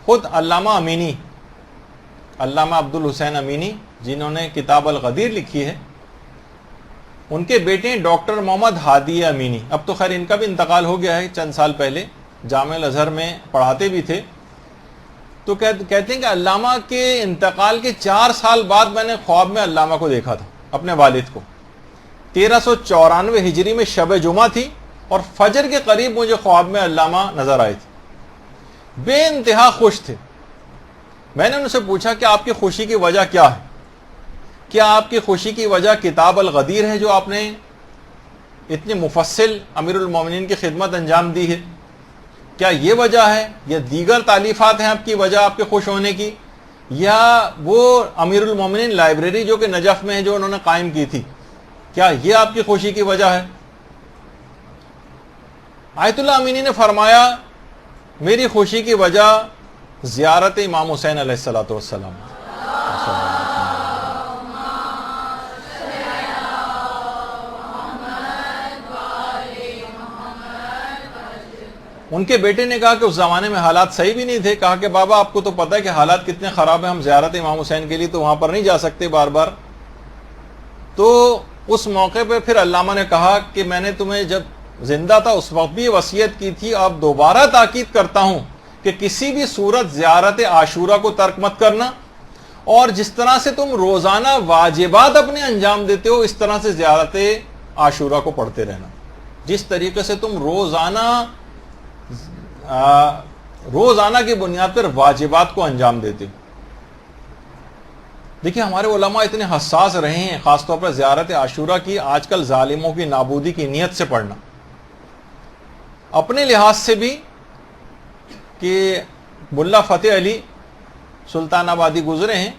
خود علامہ امینی، علامہ عبد الحسین امینی جنہوں نے کتاب الغدیر لکھی ہے، ان کے بیٹے ہیں ڈاکٹر محمد ہادی امینی. اب تو خیر ان کا بھی انتقال ہو گیا ہے چند سال پہلے، جامعہ الازہر میں پڑھاتے بھی تھے. تو کہتے ہیں کہ علامہ کے انتقال کے 4 سال بعد میں نے خواب میں علامہ کو دیکھا تھا، اپنے والد کو. 1394 ہجری میں شب جمعہ تھی اور فجر کے قریب مجھے خواب میں علامہ نظر آئے تھے. بے انتہا خوش تھے. میں نے ان سے پوچھا کہ آپ کی خوشی کی وجہ کیا ہے؟ کیا آپ کی خوشی کی وجہ کتاب الغدیر ہے جو آپ نے اتنی مفصل امیر المومنین کی خدمت انجام دی ہے؟ کیا یہ وجہ ہے یا دیگر تالیفات ہیں آپ کی وجہ آپ کے خوش ہونے کی، یا وہ امیر المومنین لائبریری جو کہ نجف میں ہے جو انہوں نے قائم کی تھی، کیا یہ آپ کی خوشی کی وجہ ہے؟ آیت اللہ امینی نے فرمایا میری خوشی کی وجہ زیارت امام حسین علیہ الصلوۃ والسلام. ان کے بیٹے نے کہا کہ اس زمانے میں حالات صحیح بھی نہیں تھے. کہا کہ بابا آپ کو تو پتہ ہے کہ حالات کتنے خراب ہیں، ہم زیارت امام حسین کے لیے تو وہاں پر نہیں جا سکتے بار بار. تو اس موقع پہ پھر علامہ نے کہا کہ میں نے تمہیں جب زندہ تھا اس وقت بھی وصیت کی تھی، اب دوبارہ تاکید کرتا ہوں کہ کسی بھی صورت زیارت عاشورہ کو ترک مت کرنا، اور جس طرح سے تم روزانہ واجبات اپنے انجام دیتے ہو اس طرح سے زیارت عاشورہ کو پڑھتے رہنا. جس طریقے سے تم روزانہ کی بنیاد پر واجبات کو انجام دیتے. دیکھیے ہمارے علماء اتنے حساس رہے ہیں، خاص طور پر زیارت عاشورہ کی آج کل ظالموں کی نابودی کی نیت سے پڑھنا. اپنے لحاظ سے بھی کہ ملا فتح علی سلطان آبادی گزرے ہیں،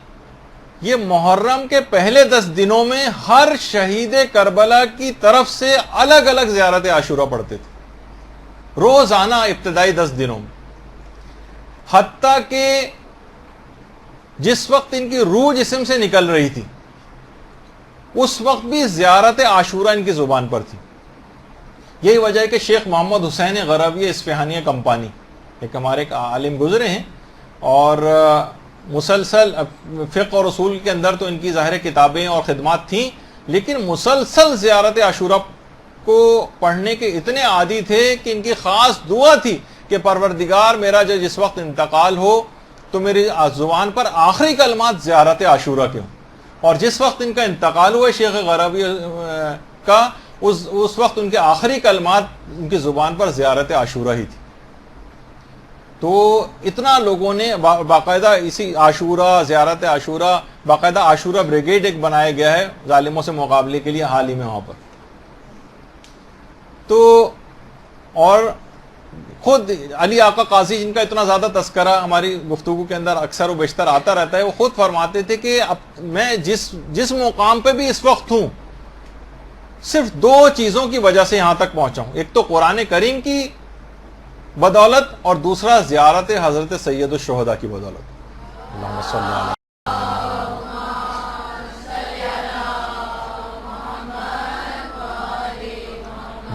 یہ محرم کے پہلے 10 دنوں میں ہر شہید کربلا کی طرف سے الگ الگ زیارت عاشورہ پڑھتے تھے روزانہ ابتدائی 10 دنوں میں. حتیٰ کہ جس وقت ان کی روح جسم سے نکل رہی تھی اس وقت بھی زیارت عاشورہ ان کی زبان پر تھی. یہی وجہ ہے کہ شیخ محمد حسین غروی اصفہانی کمپانی ایک ہمارے ایک عالم گزرے ہیں، اور مسلسل فقہ اور اصول کے اندر تو ان کی ظاہر کتابیں اور خدمات تھیں، لیکن مسلسل زیارت عاشورہ کو پڑھنے کے اتنے عادی تھے کہ ان کی خاص دعا تھی کہ پروردگار میرا جو جس وقت انتقال ہو تو میری زبان پر آخری کلمات زیارت عاشورہ کے ہوں. اور جس وقت ان کا انتقال ہوا شیخ غروی کا، اس وقت ان کے آخری کلمات ان کی زبان پر زیارت عاشورہ ہی تھی. تو اتنا لوگوں نے باقاعدہ اسی عاشورہ، زیارت عاشورہ، باقاعدہ عاشورہ بریگیڈ ایک بنایا گیا ہے ظالموں سے مقابلے کے لیے حال ہی میں وہاں پر. تو اور خود علی آقا قاضی جن کا اتنا زیادہ تذکرہ ہماری گفتگو کے اندر اکثر و بیشتر آتا رہتا ہے، وہ خود فرماتے تھے کہ اب میں جس مقام پہ بھی اس وقت ہوں صرف 2 چیزوں کی وجہ سے یہاں تک پہنچا ہوں، ایک تو قرآن کریم کی بدولت اور دوسرا زیارت حضرت سید الشہداء کی بدولت. اللہم صلی اللہ علیہ.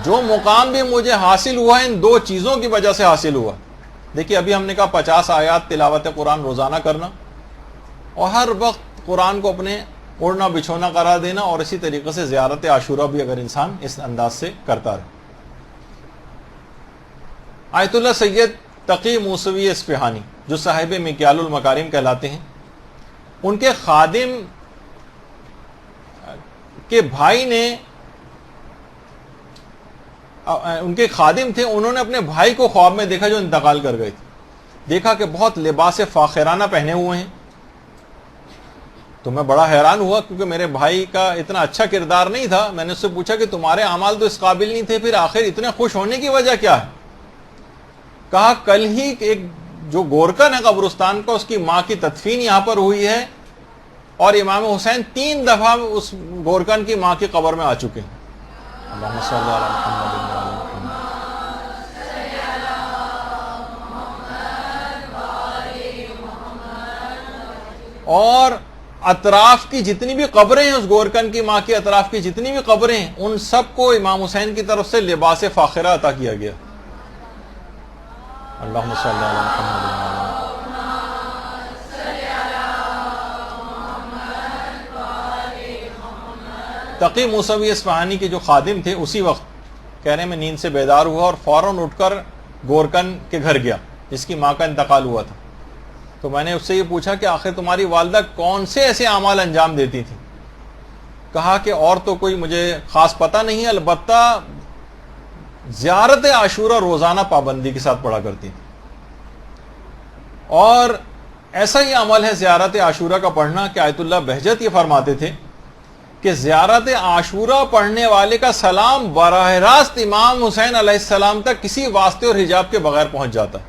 جو مقام بھی مجھے حاصل ہوا ہے ان 2 چیزوں کی وجہ سے حاصل ہوا. دیکھیے ابھی ہم نے کہا 50 آیات تلاوت قرآن روزانہ کرنا، اور ہر وقت قرآن کو اپنے اوڑھنا بچھونا قرار دینا، اور اسی طریقے سے زیارت عاشورہ بھی اگر انسان اس انداز سے کرتا رہے. آیت اللہ سید تقی موسوی اصفہانی جو صاحب مکیال المکارم کہلاتے ہیں، ان کے خادم کے بھائی نے، ان کے خادم تھے، انہوں نے اپنے بھائی کو خواب میں دیکھا جو انتقال کر گئے تھے. دیکھا کہ بہت لباس فاخرانہ پہنے ہوئے ہیں. تو میں بڑا حیران ہوا کیونکہ میرے بھائی کا اتنا اچھا کردار نہیں تھا. میں نے اس سے پوچھا کہ تمہارے اعمال تو اس قابل نہیں تھے، پھر آخر اتنے خوش ہونے کی وجہ کیا ہے؟ کہا کل ہی ایک جو گورکن ہے قبرستان کا، اس کی ماں کی تدفین یہاں پر ہوئی ہے، اور امام حسین 3 دفعہ اس گورکن کی ماں کی قبر میں آ چکے ہیں. اللہم صلی علی محمد. اور اطراف کی جتنی بھی قبریں ہیں، اس گورکن کی ماں کی اطراف کی جتنی بھی قبریں ہیں، ان سب کو امام حسین کی طرف سے لباس فاخرہ عطا کیا گیا. اللہم صلی علی محمد. تقی موسوی اصفہانی کے جو خادم تھے اسی وقت کہہ رہے ہیں میں نیند سے بیدار ہوا اور فوراً اٹھ کر گورکن کے گھر گیا جس کی ماں کا انتقال ہوا تھا. تو میں نے اس سے یہ پوچھا کہ آخر تمہاری والدہ کون سے ایسے اعمال انجام دیتی تھی؟ کہا کہ اور تو کوئی مجھے خاص پتہ نہیں، البتہ زیارت عاشورہ روزانہ پابندی کے ساتھ پڑھا کرتی تھی. اور ایسا ہی عمل ہے زیارت عاشورہ کا پڑھنا کہ آیت اللہ بہجت یہ فرماتے تھے کہ زیارت عاشورہ پڑھنے والے کا سلام براہ راست امام حسین علیہ السلام تک کسی واسطے اور حجاب کے بغیر پہنچ جاتا ہے.